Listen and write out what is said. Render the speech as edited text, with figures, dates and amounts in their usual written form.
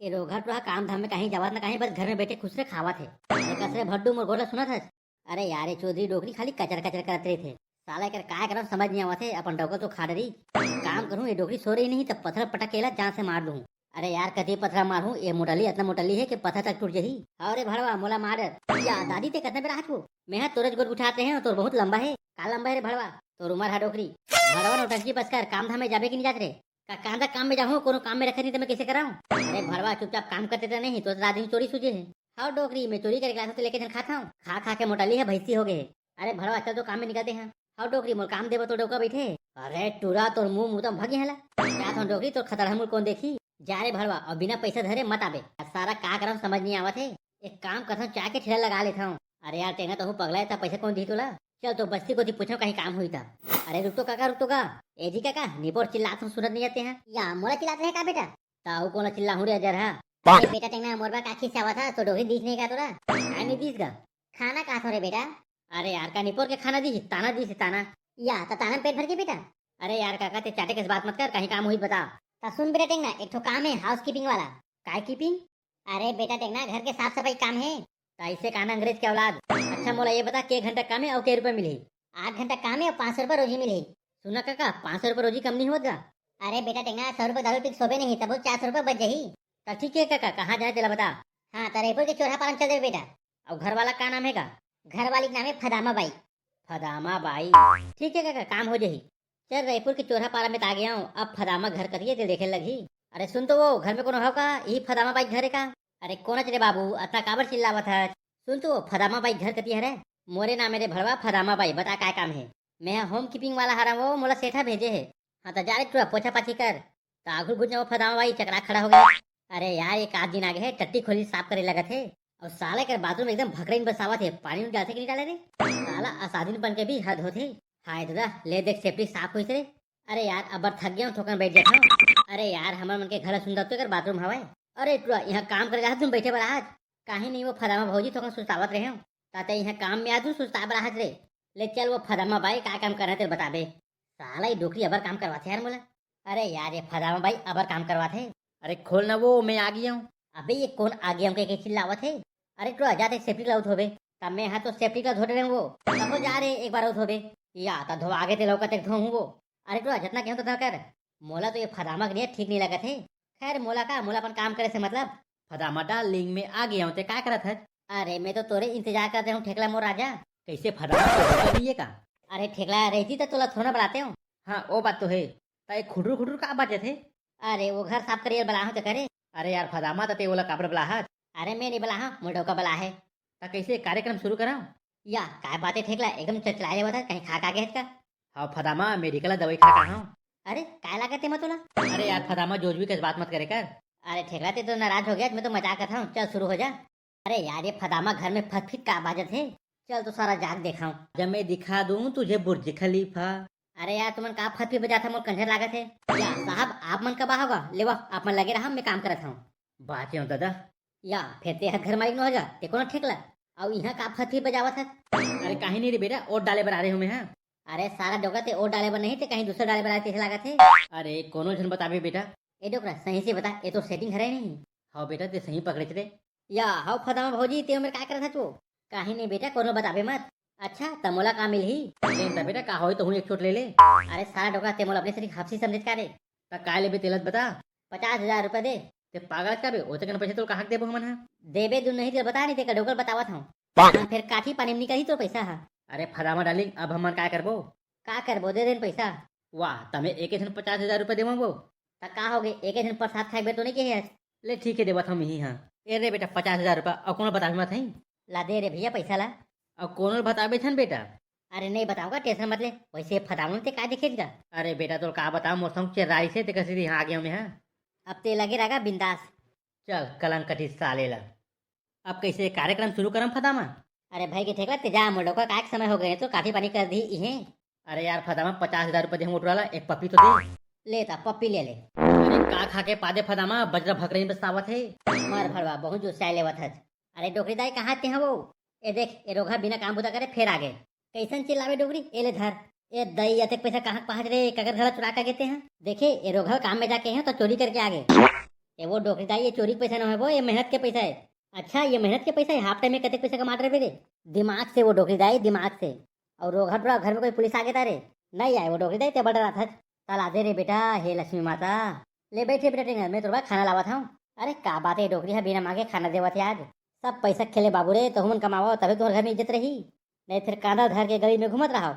ये रोगा टोहा काम धाम में कहीं जावत ना कहीं, बस घर में बैठे खुश से खावत है। अरे कसरे भड्डू मोर गोला सुना था। अरे यार ये चौधरी डोकरी खाली कचर कचर करते रहे थे। साला कर काय करम समझ नहीं आवत है, अपन डोका तो खा रही काम करूं, ये डोकरी सो रही नहीं तब पत्थर पटक केला जान से मार दूं। अरे यार कति पत्थर मारूं, ये मोटली इतना मोटली है कि पत्थर तक टूट जही। अरे भड़वा मोला मार या दादी ते कितने बेरा हाथ मैं तोरज गोद उठाते हैं तो बहुत लंबा है। का लंबा है रे भड़वा तो उमर है डोकरी। भड़वा नौटंकी बस कर, काम धाम में जाबे की नहीं जात रे। कांदा काम में जाऊँ, कोनो काम में रखे नहीं तो मैं कैसे कराऊं। अरे भड़वा चुपचाप काम करते तो नहीं तो रात दिन चोरी सूझे है। हाँ डोकरी मैं चोरी करके लाता तो लेके जन खाता हूँ, खा खा के मोटाली है भैंसी हो गए। अरे भड़वा चल तो काम में निकलते हैं। हाँ डोकरी मोर काम देव तो डोका बैठे। अरे टूरा तोर मुंह मुँह तो भागी है क्या था डोकरी, तो खतरा मुल कौन देखी। जा रे भड़वा और बिना पैसा धरे मत आबे। सारा का करम समझ नहीं आवत है। एक काम करता हूँ, चाय के ठेला लगा लेता हूँ। अरे यार तेना तो हूँ पगला है, पैसा कौन दी तुला। चल तो बस्ती को पूछो कहीं काम हुई था। अरे रुक तो काका रुक तो का। ए जी काका निपोर चिल्लात हूँ सुनत नहीं जाते हैं या मोला चिल्लाते हैं का बेटा। ताऊ कौन चिल्ला हूँ रे अजर है। अरे बेटा टेंगना मोरबा काखी से आवा था तो डोरी दिख नहीं का तोरा। नहीं दिस का खाना कहा था रे बेटा। अरे यार का निपोर के खाना दी ताना दी ताना या ताना पेट भर के बेटा। अरे यार काका ते चाटे के बात मत कर, कहीं काम हुई बता। ता सुन बेटा टेंगना एक तो काम है हाउस कीपिंग वाला। काय कीपिंग। अरे बेटा टेंगना घर के साफ सफाई काम है। ऐसे कहना अंग्रेज के औलाद। अच्छा मोला ये बता के घंटा काम है और के रुपए मिले। 8 घंटा काम है और 500 रुपए रोजी मिले। सुना काका 500 रुपए रोजी कम नहीं होगा। अरे बेटा टेंगना 100 रुपए दारू पी सोबे नहीं तब 400 रुपए बच जाही। तो ठीक है काका कहाँ जाए तेरा बता। हाँ तरेपुर के चोरा पालन चल रहे बेटा। और घर वाला का नाम है का। घर वाली नाम है फदामा बाई। फदामा बाई ठीक है काका काम हो जाही। चल रायपुर के चोरा पारा में आ गया हूँ, अब फदामा घर करिए तो देखे लगी। अरे सुन तो वो घर में कौन हो का, यही फदामा बाई घर है का। अरे कौन रे बाबू अतना काबर चिल्लावत है। सुन तो फदामा बाई घर कती है। मोरे नाम मेरे भड़वा फदामा बाई, बता क्या काम है। मैं होम कीपिंग वाला हरा वो मोला सेठा भेजे है। हाँ तो जा रे तू पोछा पाछी कर। तो आगू बुझ जाओ फदामा बाई चकरा खड़ा हो गया। अरे यार एक आध दिन आगे है टट्टी खोली साफ करे लगा थे। और साले कर बाथरूम एकदम भकड़े बसावा थे, पानी में डालते कि नहीं डाले रे। साला असाधीन बन के भी हद होते। हाय दादा ले देख सेफ्टी साफ हुई थे। अरे यार अब थक गया हूँ ठोकर बैठ जाता हूँ। अरे यार हमारे मन के घर सुंदर तो कर बाथरूम हवाए। अरे तू यहाँ काम कर रहा तुम बैठे बड़ा आज कहीं नहीं वो फदामा भौजी ठोकर सुस्तावत रहे हो। ताते यहाँ काम में आज सुस्ता बड़ा हाथ रे। ले चल वो फदामा भाई क्या काम कर रहे थे बता दे। साला ये डोकरी अबर काम करवाते यार बोला। अरे यार ये फदामा भाई अबर काम करवाते। अरे खोल ना वो मैं आ गया हूँ। अबे ये कौन आ गया हूँ चिल्लावत है। अरे तू जाते सेफ्टी ग्लव्स होबे। तब मैं यहाँ तो सेफ्टी ग्लव्स धो रहे वो तब वो जा रहे एक बार धोबे या ता धो आगे ते लौका ते धो वो। अरे तू जितना क्यों तो ना कर। मोला तो ये फदामा के लिए ठीक नहीं लगा थे। खैर मोला का मोला अपन काम करे से मतलब। फदामा डार्लिंग में आ गया हूँ ते क्या करा था। अरे मैं तो तोरे इंतजार करते हूँ ठेकला मोर राजा। कैसे फदामा का। अरे ठेकला रहती तो तोला थोड़ा बढ़ाते हूँ। हाँ वो बात तो है। खुडरू खुडरू का बात थे। अरे वो घर साफ करिए बला तो करे। अरे यार फदामा तो बोला काबर बला। अरे मैं नहीं बला मुझे का बला है। तो कैसे कार्यक्रम शुरू कराऊं या काय बातें ठेकला एकदम चचलाए बता कहीं खा खा के का। हाँ फदामा मेडिकल दवाई खा रहा हूँ। अरे काय लागते मत तुला। अरे यार फदामा जोज भी किस बात मत करे कर। अरे ठेकला ते तो नाराज हो गया, मैं तो मजाक कर रहा हूँ, चल शुरू हो जा। अरे यार ये फदामा घर में फट फिट का बाजत है। चल तो सारा जाग दिखाऊं। जब मैं दिखा दूं तुझे बुर्ज खलीफा। अरे यार तुमन का फट फिट बजा था मोर कंधर लागत है। या साहब आप मन का बा होगा ले वाह आप मन लगे रहा मैं काम करत हूँ। बात है दादा या फिर ते घर मालिक न हो जा ते कौन ठेकला और यहाँ का फट फिट बजावत है। अरे कहीं नहीं रे बेटा और डाले बना रहे हूँ मैं। अरे सारा डोका ते और डाले बना नहीं थे कहीं दूसरे डाले बना कैसे लागत है। अरे कोनो जन बताबे बेटा। ए डोकरा सही से बता ये तो सेटिंग है नहीं। हाँ बेटा ते सही पकड़े थे या हाँ फदामा भौजी ते उम्र क्या कर था तू। कहीं नहीं बेटा कोनो बताबे मत। अच्छा तमोला का मिल ही बेटा का हो तो हूँ एक चोट ले ले। अरे सारा डोका ते मोला अपने से हाफसी समझ का रे। का लेबे तेलत बता। 50,000 रुपए दे। ते पागल का बे ओते कन पैसे तो कहां देबो हमन। देबे दु नहीं ते बता नहीं ते का डोकर बतावत हूं। फिर काठी पानी में निकली तो पैसा है। अरे फदामा डार्लिंग अब हमन क्या करबो। का करबो दे देन पैसा। वाह तमे एक दिन 50,000 रुपए देबो वो त का हो गए एक दिन प्रसाद खाए तो नहीं के। ले ठीक है देवत हम ही। हाँ ए रे बेटा 50,000 रुपया और कौन बताबे मत है। ला दे रे भैया पैसा ला। और कौन बताबे छन बेटा। अरे नहीं बताऊंगा टेंशन मत ले वैसे फदामा ते का दिखेगा। अरे बेटा तो का बताऊं मौसम चेराई से ते कैसे यहाँ आ गया मैं। अब ते लगे रहेगा बिंदास। चल कलंकटी साले ला। अब कैसे कार्यक्रम शुरू करम फदामा। अरे भाई के ठेकला ते जा मोड़ो का काय समय हो गए तो काठी पानी कर दी इहे। अरे यार फदामा 50,000 रुपए दे मोटर वाला एक पप्पी तो दे। लेता पप्पी ले ले। अरे का खा के पादे फदामा बजरा भकरे में बसावत है। मर भरवा बहुत जो चाय लेवत है। अरे डोकरी दाई कहाँ थे वो। ए देख ए रोगा बिना काम बुदा करे फिर आगे कैसन चिल्लावे डोगरी ए ले धर। ए दई अतक पैसा कहाँ पहुँच रे कगर घर चुरा कर गेते हैं। देखे ये रोघल काम में जाके हैं तो चोरी करके आ गए। ये वो डोकरी दाई, ये चोरी के पैसा ना है, वो ये मेहनत के पैसा है। अच्छा, ये मेहनत के पैसा है। हाफ टाइम में कते पैसा कमा रहे मेरे दिमाग से, वो डोकरी दाई दिमाग से। और वो घर में कोई पुलिस आ गया तारे नहीं आए, वो डोकरी दाई ते बढ़ रहा था। चल आ दे रे बेटा, हे लक्ष्मी माता, ले बैठे बेटा टेंगन में, तो खाना लावा था। अरे का बात है, डोकरी है बिना मांगे खाना देवा थे आज। सब पैसा खेले बाबू रे, तो हम कमाओ तभी तुम्हारे घर में इज्जत रही, नहीं फिर कांधा धर के गली में घूमत रहा।